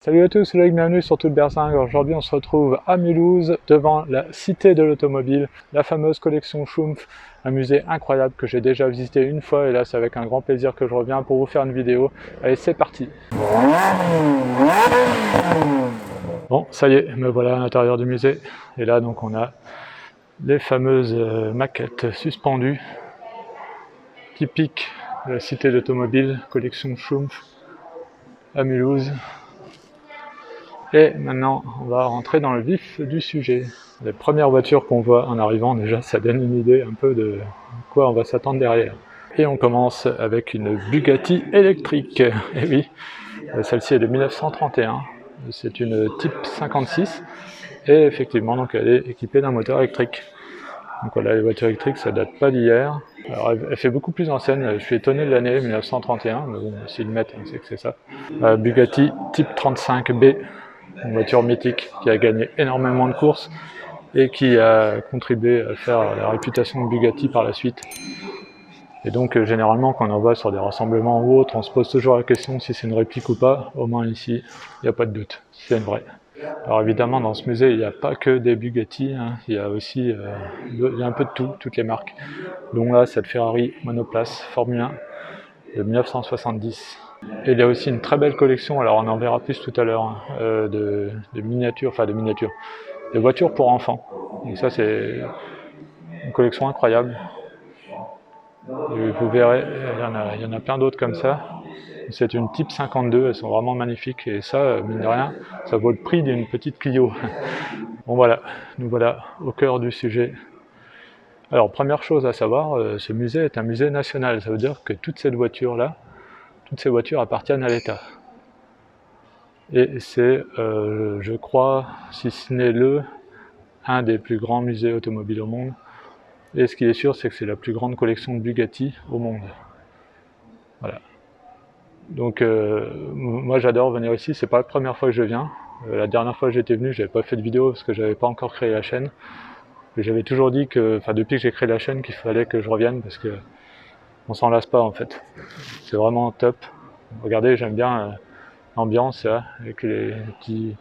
Salut à tous, c'est Loïc, bienvenue sur Tout Berzingue. Aujourd'hui on se retrouve à Mulhouse, devant la Cité de l'Automobile, la fameuse collection Schumpf, un musée incroyable que j'ai déjà visité une fois et là c'est avec un grand plaisir que je reviens pour vous faire une vidéo. Allez, c'est parti. Bon, ça y est, me voilà à l'intérieur du musée et là donc on a les fameuses maquettes suspendues, typiques de la Cité de l'Automobile, collection Schumpf à Mulhouse. Et maintenant, on va rentrer dans le vif du sujet. Les premières voitures qu'on voit en arrivant, déjà, ça donne une idée un peu de quoi on va s'attendre derrière. Et on commence avec une Bugatti électrique. Et oui, celle-ci est de 1931. C'est une Type 56. Et effectivement, donc, elle est équipée d'un moteur électrique. Donc voilà, les voitures électriques, ça date pas d'hier. Alors, elle fait beaucoup plus ancienne. Je suis étonné de l'année 1931, mais bon, s'ils le mettent, on sait que c'est ça. Bugatti Type 35B. Une voiture mythique qui a gagné énormément de courses et qui a contribué à faire la réputation de Bugatti par la suite. Et donc généralement quand on en va sur des rassemblements ou autres, on se pose toujours la question si c'est une réplique ou pas. Au moins ici, il n'y a pas de doute, c'est une vraie. Alors évidemment dans ce musée il n'y a pas que des Bugatti, hein. Il y a aussi il y a un peu de tout, toutes les marques. Donc là cette Ferrari monoplace Formule 1 de 1970. Et il y a aussi une très belle collection, alors on en verra plus tout à l'heure, de miniatures, de voitures pour enfants. Donc ça c'est une collection incroyable. Et vous verrez, il y en a plein d'autres comme ça. C'est une Type 52, elles sont vraiment magnifiques. Et ça, mine de rien, ça vaut le prix d'une petite Clio. Bon voilà, nous voilà au cœur du sujet. Alors première chose à savoir, ce musée est un musée national. Ça veut dire que toutes ces voitures-là, toutes ces voitures appartiennent à l'État. Et c'est, je crois, si ce n'est un des plus grands musées automobiles au monde. Et ce qui est sûr, c'est que c'est la plus grande collection de Bugatti au monde. Voilà. Donc, moi j'adore venir ici, c'est pas la première fois que je viens. La dernière fois que j'étais venu, j'avais pas fait de vidéo parce que j'avais pas encore créé la chaîne. Et j'avais toujours dit que, enfin depuis que j'ai créé la chaîne, qu'il fallait que je revienne parce que on s'en lasse pas en fait. C'est vraiment top. Regardez, j'aime bien l'ambiance là, avec les petits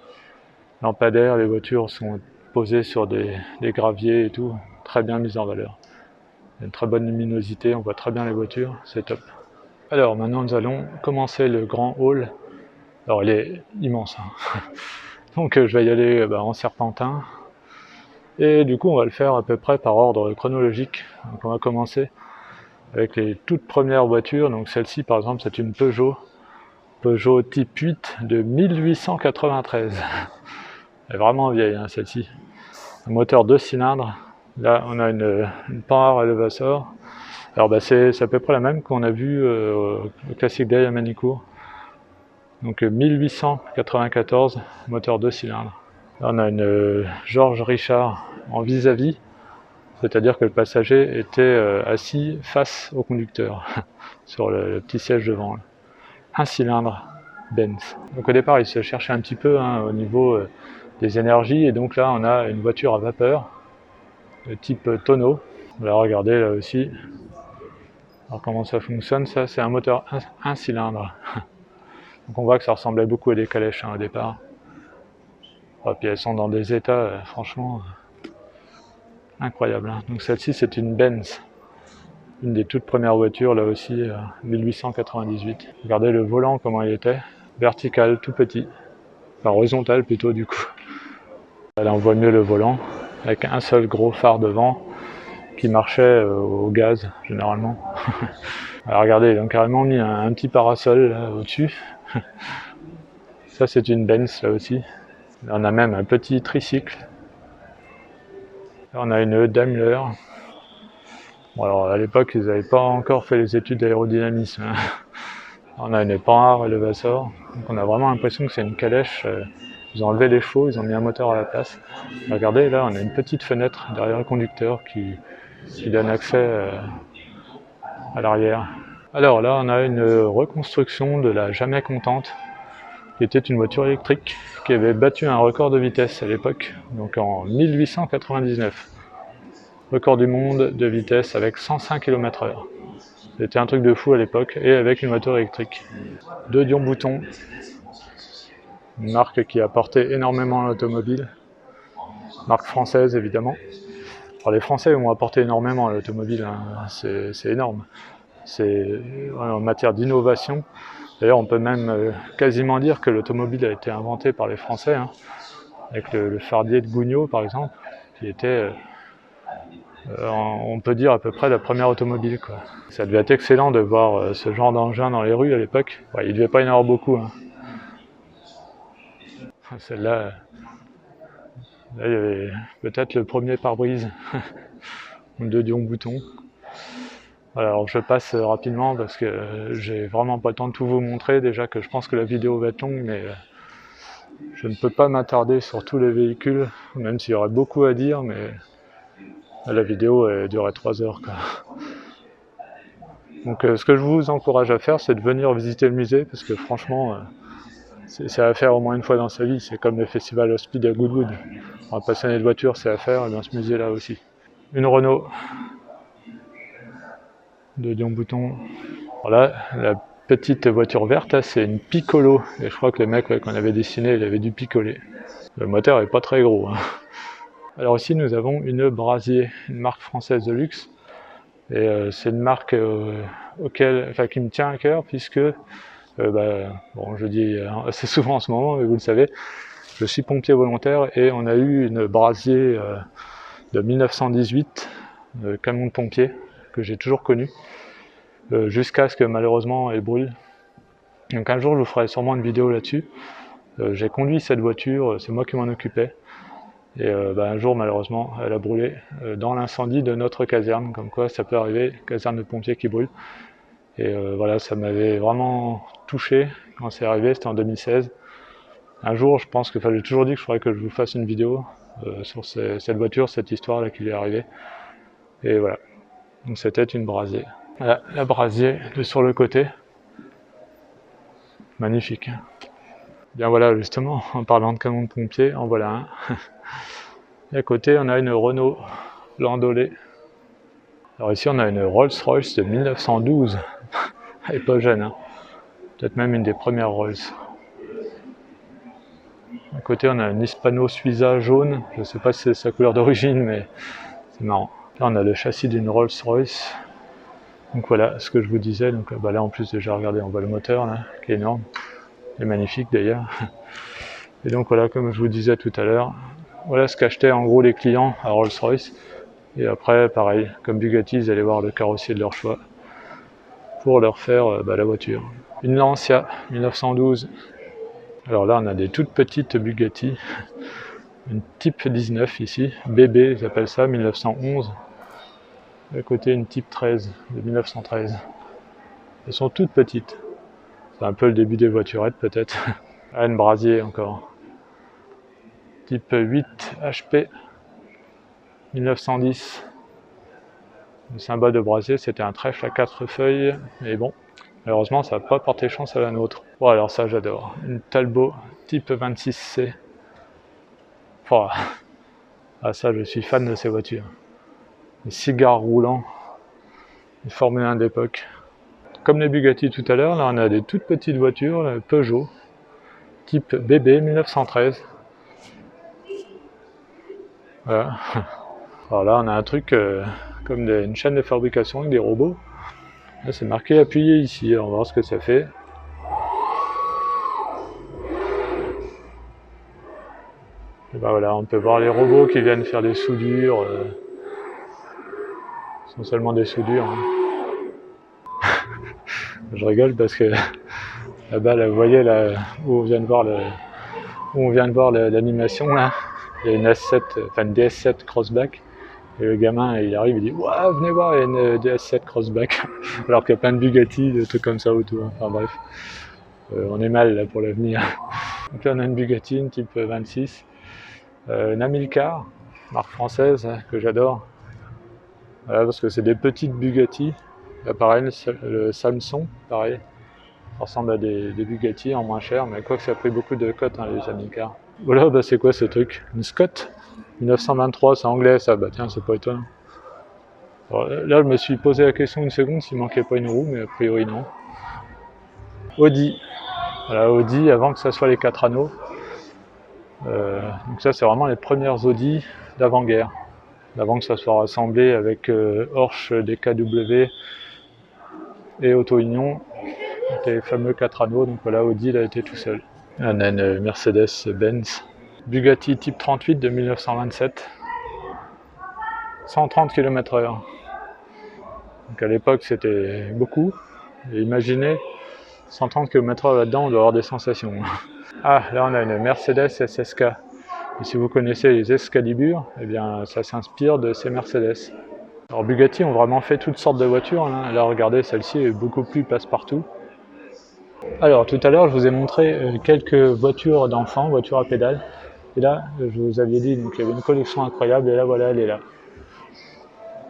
lampadaires, les voitures sont posées sur des graviers et tout, très bien mises en valeur. Il y a une très bonne luminosité, on voit très bien les voitures, c'est top. Alors maintenant nous allons commencer le grand hall. Alors il est immense, hein. Donc je vais y aller en serpentin. Et du coup on va le faire à peu près par ordre chronologique. Donc on va commencer avec les toutes premières voitures. Donc celle-ci par exemple c'est une Peugeot Type 8 de 1893. Elle est vraiment vieille hein, celle-ci. Un moteur 2 cylindres. Là on a une Panhard Elevator. Alors c'est à peu près la même qu'on a vu au Classic Day à Manicourt. Donc 1894, moteur 2 cylindres. Là on a une George Richard en vis-à-vis, c'est-à-dire que le passager était assis face au conducteur, sur le petit siège devant. Là. Un cylindre Benz. Donc au départ il se cherchait un petit peu hein, au niveau des énergies, et donc là on a une voiture à vapeur, de type tonneau. Là regardez là aussi. Alors comment ça fonctionne, ça c'est un moteur 1 cylindre. Donc on voit que ça ressemblait beaucoup à des calèches hein, au départ. Et puis elles sont dans des états franchement incroyables. Hein. Donc celle-ci c'est une Benz. Une des toutes premières voitures là aussi, 1898. Regardez le volant comment il était. Vertical, tout petit. Enfin horizontal plutôt du coup. Là on voit mieux le volant. Avec un seul gros phare devant qui marchait au gaz généralement. Alors regardez, ils ont carrément mis un petit parasol là au-dessus. Ça c'est une Benz là aussi. Là, on a même un petit tricycle. Là, on a une Daimler. Bon, alors à l'époque ils n'avaient pas encore fait les études d'aérodynamisme. Hein. On a une Panhard Elevator. Donc on a vraiment l'impression que c'est une calèche. Ils ont enlevé les chevaux, ils ont mis un moteur à la place. Regardez là, on a une petite fenêtre derrière le conducteur qui donne accès à l'arrière. Alors là, on a une reconstruction de la Jamais Contente, qui était une voiture électrique qui avait battu un record de vitesse à l'époque, donc en 1899. Record du monde de vitesse avec 105 km/h. C'était un truc de fou à l'époque, et avec une voiture électrique. 2 dions-boutons. une marque qui a apporté énormément à l'automobile, marque française évidemment. Alors les Français ont apporté énormément à l'automobile, hein. C'est énorme. C'est en matière d'innovation. D'ailleurs, on peut même quasiment dire que l'automobile a été inventée par les Français, hein, avec le fardier de Gougnot par exemple, qui était, on peut dire à peu près la première automobile, quoi. Ça devait être excellent de voir ce genre d'engin dans les rues à l'époque. Ouais, il ne devait pas y en avoir beaucoup, hein. Celle-là, là, il y avait peut-être le premier pare-brise de Dion Bouton. Alors je passe rapidement parce que j'ai vraiment pas le temps de tout vous montrer, déjà que je pense que la vidéo va être longue, mais je ne peux pas m'attarder sur tous les véhicules, même s'il y aurait beaucoup à dire, mais la vidéo elle durait 3 heures, quoi. Donc ce que je vous encourage à faire, c'est de venir visiter le musée, parce que franchement, c'est à faire au moins une fois dans sa vie. C'est comme le festival of Speed à Goodwood. Un passionné de voiture, c'est à faire, et dans ce musée-là aussi. Une Renault de Dion Bouton. Voilà, la petite voiture verte, c'est une Piccolo. Et je crois que le mec qu'on avait dessiné, il avait dû picoler. Le moteur est pas très gros, hein. Alors ici, nous avons une Brasier, une marque française de luxe. Et c'est une marque qui me tient à cœur, puisque, bon, je dis assez souvent en ce moment, mais vous le savez, je suis pompier volontaire et on a eu une Brasier de 1918, camion de pompier, que j'ai toujours connu, jusqu'à ce que malheureusement elle brûle. Donc un jour je vous ferai sûrement une vidéo là-dessus. J'ai conduit cette voiture, c'est moi qui m'en occupais, et un jour malheureusement elle a brûlé dans l'incendie de notre caserne, comme quoi ça peut arriver, caserne de pompiers qui brûle. Et voilà, ça m'avait vraiment touché quand c'est arrivé, c'était en 2016. Un jour, je pense que j'ai toujours dit que je ferais que je vous fasse une vidéo sur cette voiture, cette histoire là qui lui est arrivée. Et voilà, donc c'était une Brasier. Voilà, la Brasier sur le côté. Magnifique. Bien voilà, justement, en parlant de camion de pompier, en voilà un. Et à côté, on a une Renault Landaulet. Alors ici, on a une Rolls-Royce de 1912. Elle est pas jeune, hein. Peut-être même une des premières Rolls. À côté, on a une Hispano Suiza jaune. Je ne sais pas si c'est sa couleur d'origine, mais c'est marrant. Là, on a le châssis d'une Rolls-Royce. Donc voilà ce que je vous disais. Donc là, en plus, déjà, regardez, on voit le moteur là, qui est énorme. Il est magnifique d'ailleurs. Et donc voilà, comme je vous disais tout à l'heure, voilà ce qu'achetaient en gros les clients à Rolls-Royce. Et après, pareil, comme Bugatti, ils allaient voir le carrossier de leur choix pour leur faire la voiture. Une Lancia 1912. Alors là, on a des toutes petites Bugatti. Une Type 19 ici, bébé, ils appellent ça, 1911. À côté, une Type 13 de 1913. Elles sont toutes petites. C'est un peu le début des voiturettes peut-être. Ah, une Brasier encore. Type 8 HP 1910. Le symbole de Brasier, c'était un trèfle à 4 feuilles. Mais bon, malheureusement, ça n'a pas porté chance à la nôtre. Bon, alors ça, j'adore. Une Talbot Type 26C. Oh. Ah, ça, je suis fan de ces voitures. Les cigares roulants. Les Formule 1 d'époque. Comme les Bugatti tout à l'heure, là, on a des toutes petites voitures, la Peugeot. Type BB 1913. Voilà. Alors là, on a un truc comme une chaîne de fabrication avec des robots. Là, c'est marqué appuyer ici. Alors, on va voir ce que ça fait. Et ben voilà, on peut voir les robots qui viennent faire des soudures. Ce sont seulement des soudures, hein. Je rigole parce que là-bas, là, vous voyez là où on vient de voir l'animation là. Il y a une S7, enfin une DS7 Crossback. Et le gamin, il arrive, il dit « Waouh, venez voir, il y a une DS7 Crossback ». Alors qu'il y a plein de Bugatti, des trucs comme ça autour. Enfin bref, on est mal là pour l'avenir. Donc là, on a une Bugatti, une Type 26. Une Amilcar, marque française, hein, que j'adore. Voilà, parce que c'est des petites Bugatti. Là, pareil, le Samson, pareil. Ça ressemble à des Bugatti en moins cher, mais quoi que ça a pris beaucoup de cotes, hein, les Amilcar. Voilà, c'est quoi ce truc? Une Scott 1923, c'est anglais ça, tiens, c'est pas étonnant. Alors, là, je me suis posé la question une seconde s'il manquait pas une roue, mais a priori non. Audi. Voilà, Audi, avant que ça soit les 4 anneaux. Donc ça c'est vraiment les premières Audi d'avant-guerre, avant que ça soit rassemblé avec Porsche, DKW et Auto-Union, les fameux 4 anneaux. Donc voilà, Audi il a été tout seul. On a une Mercedes-Benz, Bugatti Type 38 de 1927, 130 km/h. Donc à l'époque c'était beaucoup, et imaginez 130 km/h là-dedans, on doit avoir des sensations. Ah, là on a une Mercedes SSK. Et si vous connaissez les Excalibur, eh bien ça s'inspire de ces Mercedes. Alors Bugatti ont vraiment fait toutes sortes de voitures. Là regardez, celle-ci est beaucoup plus passe-partout. Alors tout à l'heure je vous ai montré quelques voitures d'enfants, voitures à pédales. Et là je vous avais dit qu'il y avait une collection incroyable, et là voilà, elle est là.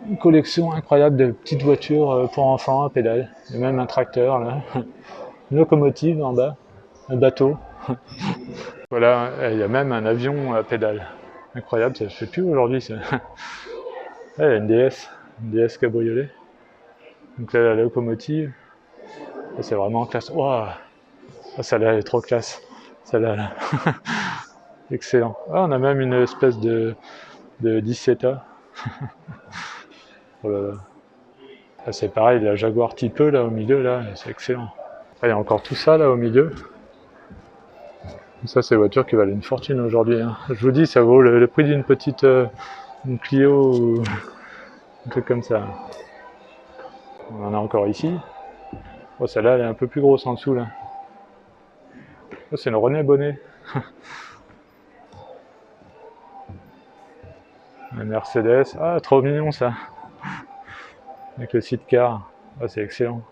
Une collection incroyable de petites voitures pour enfants à pédales. Il y a même un tracteur là, une locomotive en bas, un bateau. Voilà, il y a même un avion à pédales. Incroyable, ça ne se fait plus aujourd'hui ça. Il y a une DS cabriolet. Donc là la locomotive, c'est vraiment classe. Wow, celle-là elle est trop classe. Celle-là là. Excellent. Ah, on a même une espèce de Disetta. Oh là là. Là, c'est pareil, la Jaguar Type E là au milieu là, c'est excellent. Ah, il y a encore tout ça là au milieu. Ça c'est des voitures qui valent une fortune aujourd'hui. Hein. Je vous dis, ça vaut le prix d'une petite une Clio ou un truc comme ça. On en a encore ici. Oh, celle-là elle est un peu plus grosse en dessous là. Oh, c'est une René Bonnet. La Mercedes. Ah, trop mignon ça. Avec le sidecar. Ah, c'est excellent.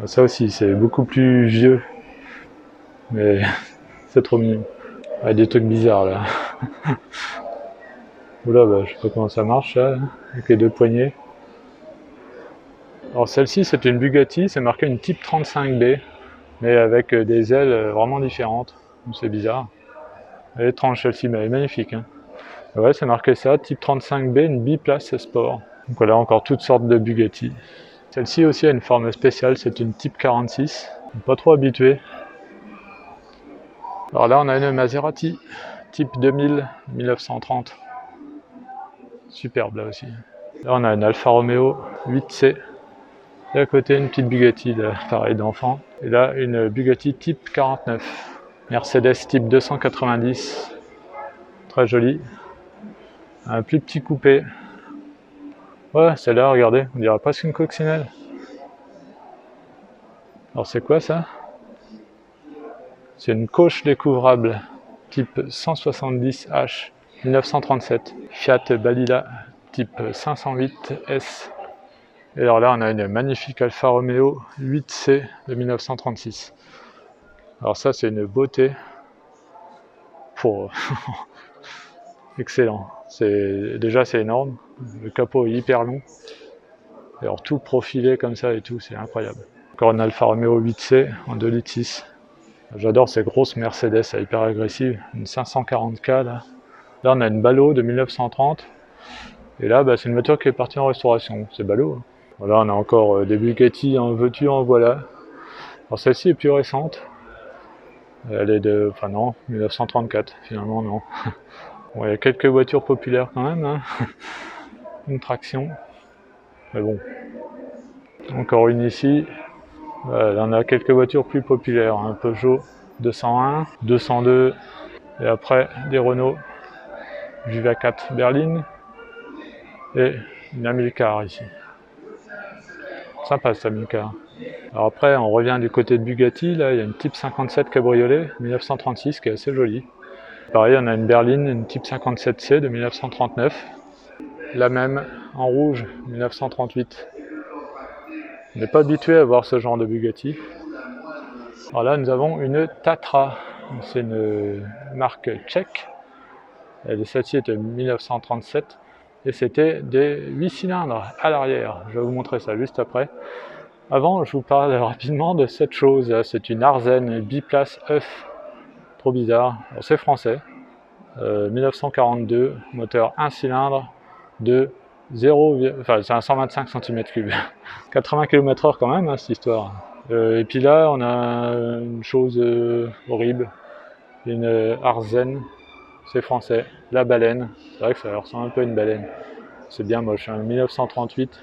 Ah, ça aussi, c'est beaucoup plus vieux. Mais c'est trop mignon. Ah, des trucs bizarres là. Oula, bah, je sais pas comment ça marche là, avec les deux poignées. Alors celle-ci c'est une Bugatti, c'est marqué une Type 35B, mais avec des ailes vraiment différentes. C'est bizarre. Elle est étrange celle-ci, mais elle est magnifique. Hein. Ouais, c'est marqué ça, Type 35B, une biplace sport. Donc voilà, encore toutes sortes de Bugatti. Celle-ci aussi a une forme spéciale, c'est une Type 46. Pas trop habitué. Alors là on a une Maserati, Type 2000, 1930. Superbe là aussi. Là on a une Alfa Romeo 8C. Et à côté une petite Bugatti, là, pareil d'enfant. Et là une Bugatti Type 49. Mercedes Type 290. Très jolie. Un plus petit coupé. Ouais, celle-là, regardez, on dirait presque une coccinelle. Alors c'est quoi ça? C'est une coche découvrable type 170H 1937. Fiat Balilla type 508S. Et alors là on a une magnifique Alfa Romeo 8C de 1936. Alors ça c'est une beauté. Pour excellent. Déjà c'est énorme. Le capot est hyper long. Et alors tout profilé comme ça et tout, c'est incroyable. Encore une Alfa Romeo 8C en 2,6 litres. J'adore ces grosses Mercedes hyper agressives. Une 540K là. Là on a une Ballot de 1930. Et là bah, c'est une voiture qui est partie en restauration. C'est ballot. Hein. Voilà, on a encore des Bugatti en veux-tu, en voilà. Alors celle-ci est plus récente. Elle est de... Enfin non, 1934 finalement non. Bon, il y a quelques voitures populaires quand même. Hein. Une traction. Mais bon. Encore une ici. Là on a quelques voitures plus populaires. Un Peugeot 201, 202. Et après des Renault. Juva 4 berline. Et une Amilcar ici. Sympa cette Amilcar. Alors après on revient du côté de Bugatti, là il y a une Type 57 cabriolet 1936 qui est assez jolie. Pareil on a une berline, une Type 57C de 1939. La même en rouge 1938. On n'est pas habitué à voir ce genre de Bugatti. Alors là nous avons une Tatra, c'est une marque tchèque. Celle-ci est de 1937. Et c'était des 8 cylindres à l'arrière. Je vais vous montrer ça juste après. Avant, je vous parle rapidement de cette chose. C'est une Arzen biplace œuf. Trop bizarre. C'est français. 1942, moteur 1 cylindre de 0, enfin c'est un 125 cm3. 80 km/h quand même, hein, cette histoire. Et puis là, on a une chose horrible, une Arzen, c'est français, la baleine. C'est vrai que ça ressemble un peu à une baleine. C'est bien moche, hein. 1938,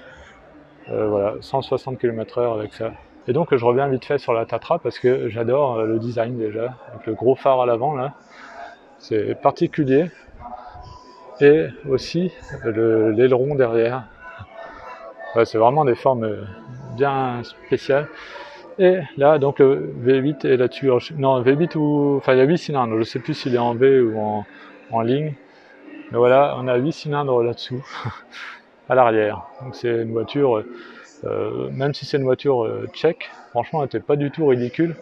voilà, 160 km/h avec ça. Et donc je reviens vite fait sur la Tatra parce que j'adore le design déjà, avec le gros phare à l'avant là, c'est particulier. Et aussi l'aileron derrière. Ouais, c'est vraiment des formes bien spéciales. Et là, donc le V8 est là-dessus. Non, V8 ou... Enfin, il y a 8 cylindres. Je ne sais plus s'il est en V ou en ligne. Mais voilà, on a 8 cylindres là-dessous, à l'arrière. Donc c'est une voiture, même si c'est une voiture tchèque, franchement, elle n'était pas du tout ridicule.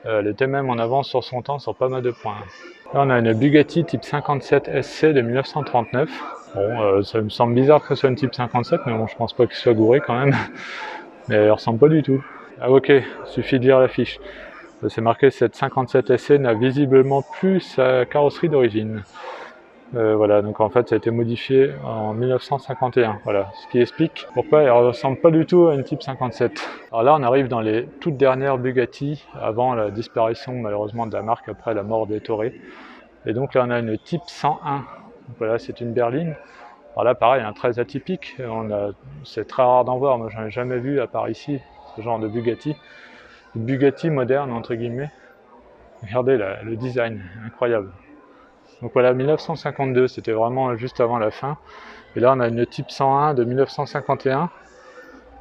Elle était même en avance sur son temps sur pas mal de points. Là, on a une Bugatti Type 57 SC de 1939. Bon, ça me semble bizarre que ce soit une Type 57, mais bon, je pense pas qu'il soit gouré quand même. Mais elle ressemble pas du tout. Ah ok, suffit de lire l'affiche. C'est marqué cette 57 SC n'a visiblement plus sa carrosserie d'origine. Voilà, donc en fait ça a été modifié en 1951, voilà, ce qui explique pourquoi elle ne ressemble pas du tout à une Type 57. Alors là on arrive dans les toutes dernières Bugatti, avant la disparition malheureusement de la marque après la mort d'Ettore. Et donc là on a une Type 101, donc voilà c'est une berline. Alors là pareil, un très atypique, c'est très rare d'en voir, moi j'en ai jamais vu à part ici, ce genre de Bugatti. Bugatti moderne entre guillemets, regardez là, le design, incroyable. Donc voilà, 1952, c'était vraiment juste avant la fin. Et là, on a une Type 101 de 1951,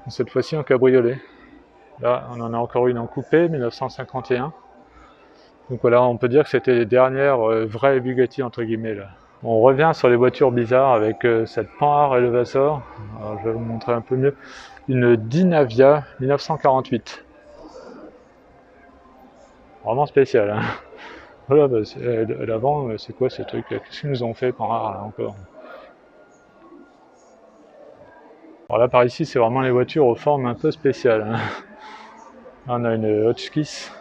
cette fois-ci en cabriolet. Là, on en a encore une en coupé, 1951. Donc voilà, on peut dire que c'était les dernières vraies Bugatti, entre guillemets. Là. On revient sur les voitures bizarres avec cette Panhard Elevator. Alors, je vais vous montrer un peu mieux. Une Dynavia 1948. Vraiment spécial, hein. Voilà, bah, l'avant, c'est quoi ces trucs? Qu'est-ce qu'ils nous ont fait Panhard là encore? Alors là, par ici, c'est vraiment les voitures aux formes un peu spéciales, hein. Là, on a une Hotchkiss,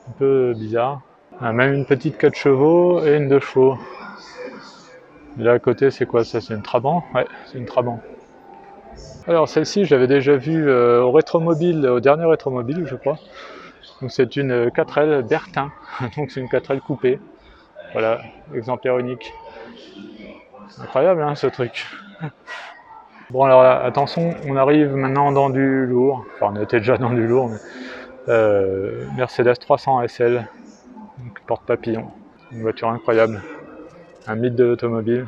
un peu bizarre. On a même une petite 4 chevaux et une 2 chevaux. Et là, à côté, c'est quoi ça? C'est une Trabant? Ouais, c'est une Trabant. Alors, celle-ci, je l'avais déjà vue au Rétromobile, au dernier Rétromobile, je crois. Donc, c'est une 4L Bertin. Donc, c'est une 4L coupée. Voilà, exemplaire unique. Incroyable, hein, ce truc. Bon alors là, attention, on arrive maintenant dans du lourd, enfin on était déjà dans du lourd, mais Mercedes 300 SL, donc porte-papillon, une voiture incroyable, un mythe de l'automobile.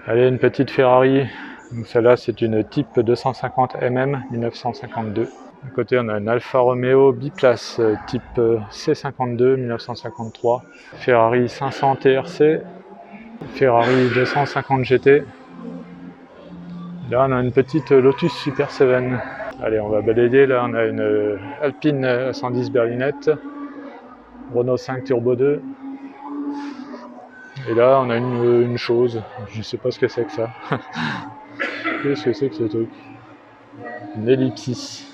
Allez, une petite Ferrari, donc celle-là c'est une Type 250 MM 1952. À côté on a une Alfa Romeo biplace Type C52 1953, Ferrari 500 TRC, Ferrari 250 GT. Là, on a une petite Lotus Super 7. Allez, on va balayer. Là, on a une Alpine 110 berlinette, Renault 5 Turbo 2. Et là, on a une chose. Je ne sais pas ce que c'est que ça. Qu'est-ce que c'est que ce truc? Une Ellipsis.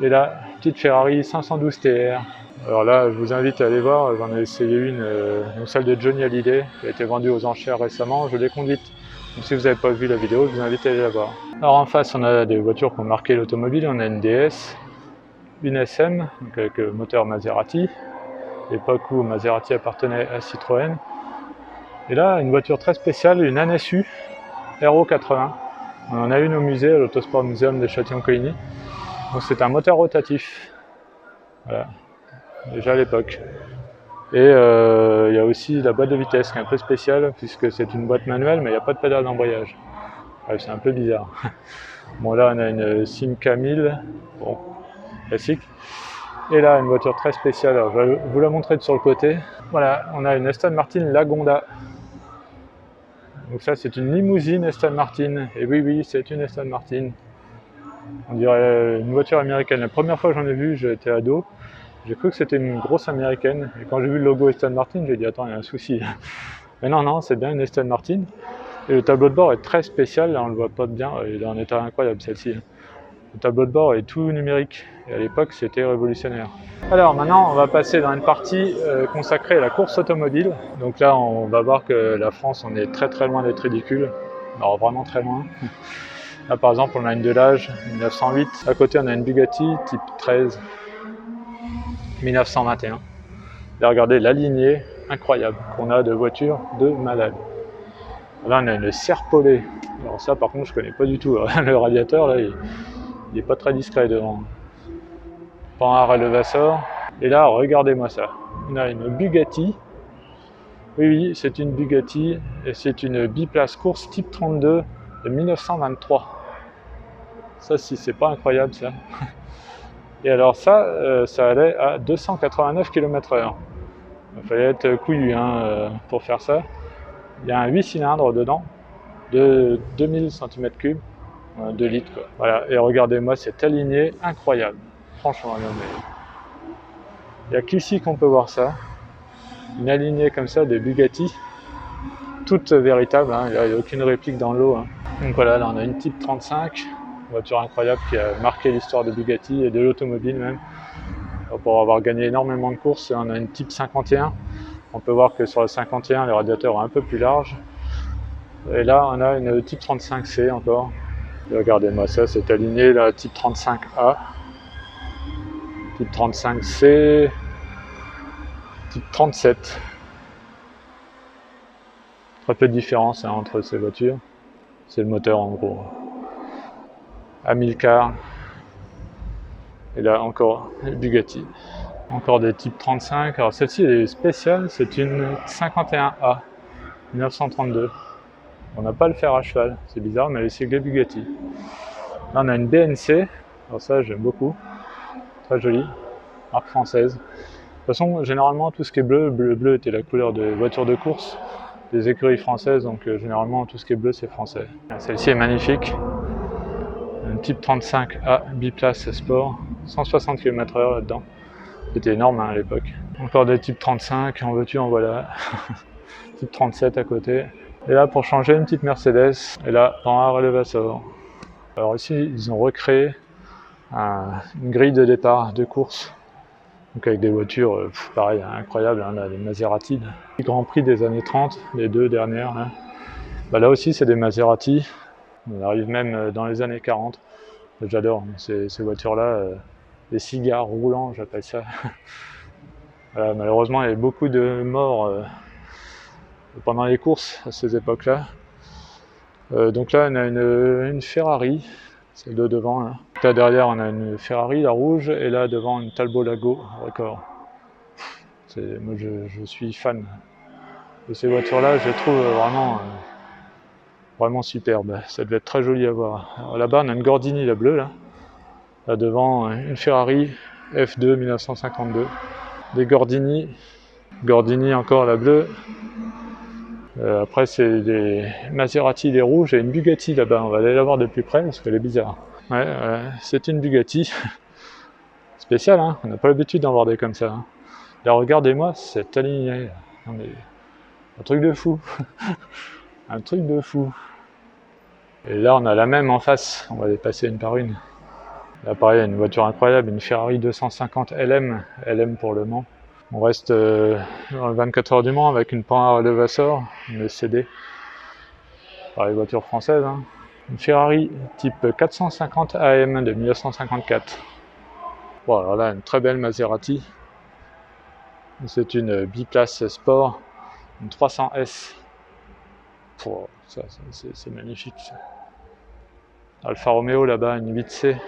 Et là, petite Ferrari 512 TR. Alors là, je vous invite à aller voir. J'en ai essayé une celle de Johnny Hallyday, qui a été vendue aux enchères récemment. Je l'ai conduite. Donc si vous n'avez pas vu la vidéo, je vous invite à aller la voir. Alors en face, on a des voitures qui ont marqué l'automobile. On a une DS, une SM, donc avec le moteur Maserati, l'époque où Maserati appartenait à Citroën. Et là, une voiture très spéciale, une ANSU RO 80. On en a une au musée, à l'Autosport Museum de Châtillon-Coligny. Donc c'est un moteur rotatif. Voilà, déjà à l'époque. Et il y a aussi la boîte de vitesse qui est un peu spéciale puisque c'est une boîte manuelle mais il n'y a pas de pédale d'embrayage. Ouais, c'est un peu bizarre. Bon là on a une Simca 1000, bon, classique. Et là une voiture très spéciale, alors je vais vous la montrer de sur le côté. Voilà, on a une Aston Martin Lagonda. Donc ça c'est une limousine Aston Martin. Et oui, c'est une Aston Martin. On dirait une voiture américaine. La première fois que j'en ai vu, j'étais ado. J'ai cru que c'était une grosse américaine, et quand j'ai vu le logo Aston Martin, j'ai dit attends, il y a un souci. Mais non, c'est bien une Aston Martin. Et le tableau de bord est très spécial, là on le voit pas bien, il est en état incroyable celle-ci. Le tableau de bord est tout numérique, et à l'époque c'était révolutionnaire. Alors maintenant on va passer dans une partie consacrée à la course automobile. Donc là on va voir que la France on est très loin d'être ridicule, alors vraiment très loin. Là par exemple on a une Delage 1908, à côté on a une Bugatti type 13 1921. Là regardez la lignée incroyable qu'on a de voitures de malades. Là on a une Serpollet, alors ça par contre je connais pas du tout, le radiateur là il est pas très discret devant. Panhard et Levasseur, et là regardez-moi ça, on a une Bugatti. Oui, c'est une Bugatti et c'est une biplace course type 32 de 1923. Ça, si c'est pas incroyable ça. Et alors ça, ça allait à 289 km/h. Il fallait être couillu pour faire ça. Il y a un 8 cylindres dedans, de 2000 cm3, 2 litres quoi. Voilà, et regardez-moi cette alignée incroyable. Franchement, non, mais... il n'y a qu'ici qu'on peut voir ça. Une alignée comme ça de Bugatti, toute véritable, hein. Il n'y a aucune réplique dans l'eau. Hein. Donc voilà, là on a une Type 35, voiture incroyable qui a marqué l'histoire de Bugatti et de l'automobile même. Pour avoir gagné énormément de courses, on a une Type 51. On peut voir que sur le 51, le radiateur est un peu plus large. Et là, on a une Type 35C encore. Et regardez-moi ça, c'est aligné la Type 35A, Type 35C, Type 37. Très peu de différence entre ces voitures. C'est le moteur en gros. Amilcar. Et là encore Bugatti. Encore des types 35. Alors celle-ci est spéciale, c'est une 51A 1932. On n'a pas le fer à cheval, c'est bizarre, mais elle est siglée Bugatti. Là on a une BNC. Alors ça j'aime beaucoup. Très jolie. Marque française. De toute façon, généralement tout ce qui est bleu, bleu était la couleur de voitures de course des écuries françaises, donc généralement tout ce qui est bleu c'est français. Celle-ci est magnifique. Un type 35A biplace sport, 160 km/h là-dedans. C'était énorme à l'époque. Encore des types 35, en veux-tu, en voilà. Type 37 à côté. Et là pour changer une petite Mercedes, et là Panhard et Levasseur. Alors ici ils ont recréé une grille de départ de course. Donc avec des voitures, pareil, incroyables, hein, là, les Maserati. Les Grand Prix des années 30, les deux dernières. Là, là aussi c'est des Maserati. On arrive même dans les années 40. J'adore ces voitures-là, les cigares roulants, j'appelle ça. Voilà, malheureusement, il y avait beaucoup de morts pendant les courses à ces époques-là. Donc là, on a une Ferrari, celle de devant. Là derrière, on a une Ferrari, la rouge, et là devant, une Talbot Lago Record. Moi, je suis fan de ces voitures-là, je les trouve vraiment superbes. Ça devait être très joli à voir. Alors, là-bas, on a une Gordini, la bleue, là. Là devant, une Ferrari F2 1952. Des Gordini encore la bleue. Après c'est des Maserati, les rouges, et une Bugatti là-bas. On va aller la voir de plus près parce qu'elle est bizarre. Ouais, c'est une Bugatti spéciale, hein. On n'a pas l'habitude d'en voir des comme ça. Hein. Là regardez-moi cette alignée. Non, mais... un truc de fou. Un truc de fou. Et là on a la même en face. On va les passer une par une. Là pareil, il y a une voiture incroyable, une Ferrari 250 LM pour Le Mans. On reste dans le 24 heures du Mans avec une Panhard et Levasseur, une CD. Pareil, voiture française. Hein. Une Ferrari type 450 AM de 1954. Bon, alors là, une très belle Maserati. C'est une biplace sport, une 300S. Oh, ça, c'est magnifique. Ça. Alfa Romeo là-bas, une 8C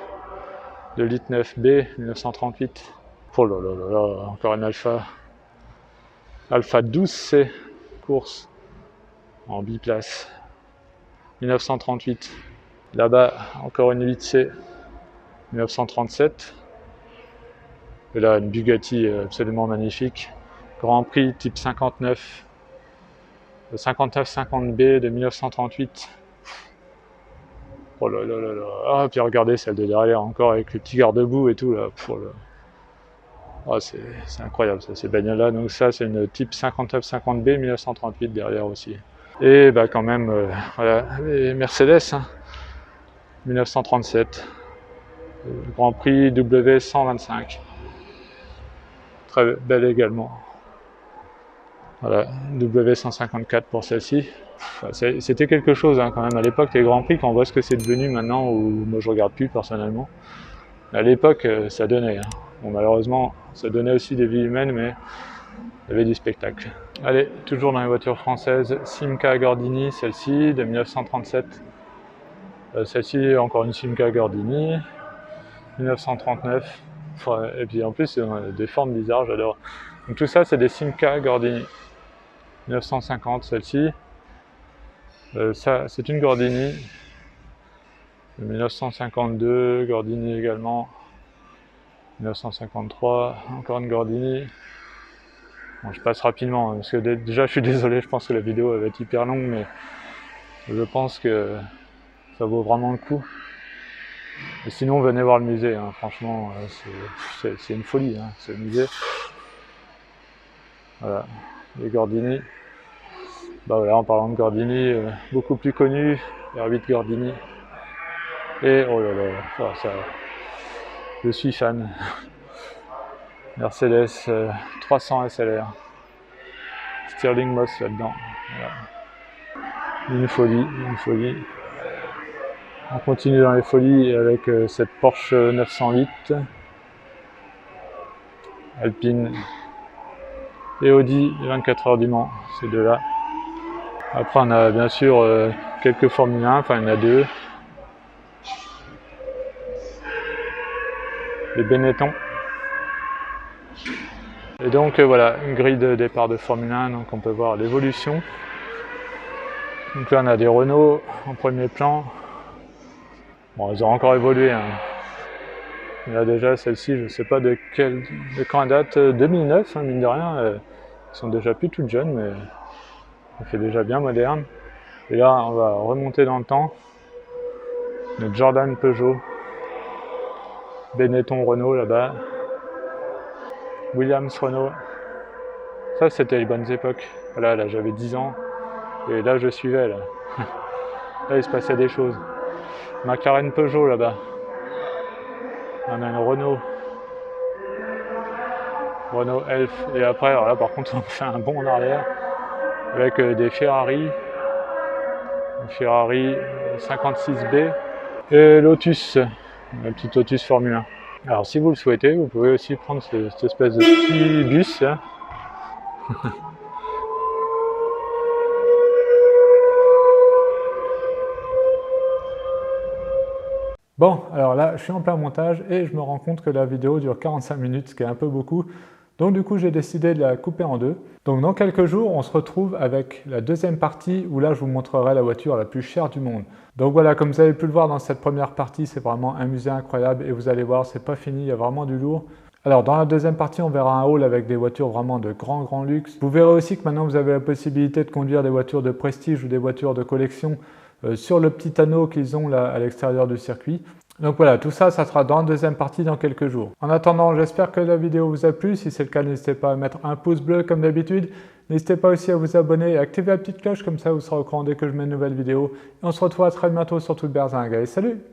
de litre 9B 1938. Oh là là là là, encore une Alfa 12C course en biplace 1938. Là-bas, encore une 8C 1937. Et là, une Bugatti absolument magnifique. Grand Prix type 59, le 59-50B de 1938. Oh là là là là. Ah, puis regardez celle de derrière encore avec le petit garde-boue et tout là. Oh, c'est incroyable ça, ces bagnoles-là. Donc ça, c'est une type 59-50B 1938 derrière aussi. Et bah quand même, voilà, les Mercedes, hein, 1937. Grand Prix W125. Très belle également. Voilà, W154 pour celle-ci. Enfin, c'était quelque chose hein, quand même à l'époque, les Grands Prix, quand on voit ce que c'est devenu maintenant, où moi je regarde plus personnellement. À l'époque, ça donnait. Hein. Bon, malheureusement, ça donnait aussi des vies humaines, mais il y avait du spectacle. Allez, toujours dans les voitures françaises, Simca Gordini, celle-ci, de 1937. Celle-ci, encore une Simca Gordini, 1939. Enfin, et puis en plus, des formes bizarres, j'adore. Donc tout ça, c'est des Simca Gordini. 1950, celle-ci. Ça, c'est une Gordini. 1952, Gordini également. 1953, encore une Gordini. Bon, je passe rapidement, hein, parce que déjà je suis désolé, je pense que la vidéo va être hyper longue, mais je pense que ça vaut vraiment le coup. Et sinon, venez voir le musée, hein, franchement, c'est une folie, hein, ce musée. Voilà, les Gordini. Bah voilà, en parlant de Gordini, beaucoup plus connu, R8 Gordini. Et oh là là, ça, je suis fan. Mercedes 300 SLR. Stirling Moss là-dedans. Voilà. Une folie, une folie. On continue dans les folies avec cette Porsche 908. Alpine. Et Audi 24 heures du Mans, ces deux-là. Après on a bien sûr quelques Formule 1, enfin il y en a deux. Les Benetton. Et donc voilà, une grille de départ de Formule 1, donc on peut voir l'évolution. Donc là on a des Renault en premier plan. Bon, ils ont encore évolué. Hein. Il y a déjà celle-ci, je ne sais pas de quand elle date, 2009, hein, mine de rien. Ils sont déjà plus toutes jeunes, mais ça fait déjà bien moderne. Et là, on va remonter dans le temps. Notre Jordan Peugeot, Benetton Renault là-bas, Williams Renault. Ça, c'était les bonnes époques. Voilà, là, j'avais 10 ans. Et là, je suivais. Là, là il se passait des choses. McLaren Peugeot là-bas. On a une Renault. Renault Elf. Et après, alors là, par contre, on fait un bond en arrière. Avec des Ferrari. Une Ferrari 56B. Et Lotus. Un petit Lotus Formule 1. Alors, si vous le souhaitez, vous pouvez aussi prendre cette espèce de petit bus. Hein. Bon, alors là, je suis en plein montage et je me rends compte que la vidéo dure 45 minutes, ce qui est un peu beaucoup. Donc du coup, j'ai décidé de la couper en deux. Donc dans quelques jours, on se retrouve avec la deuxième partie où là, je vous montrerai la voiture la plus chère du monde. Donc voilà, comme vous avez pu le voir dans cette première partie, c'est vraiment un musée incroyable et vous allez voir, c'est pas fini, il y a vraiment du lourd. Alors dans la deuxième partie, on verra un hall avec des voitures vraiment de grand luxe. Vous verrez aussi que maintenant, vous avez la possibilité de conduire des voitures de prestige ou des voitures de collection sur le petit anneau qu'ils ont là à l'extérieur du circuit. Donc voilà, tout ça, ça sera dans la deuxième partie dans quelques jours. En attendant, j'espère que la vidéo vous a plu. Si c'est le cas, n'hésitez pas à mettre un pouce bleu comme d'habitude. N'hésitez pas aussi à vous abonner et activer la petite cloche, comme ça vous serez au courant dès que je mets une nouvelle vidéo. Et on se retrouve très bientôt sur Tout Berzingue. Allez, salut!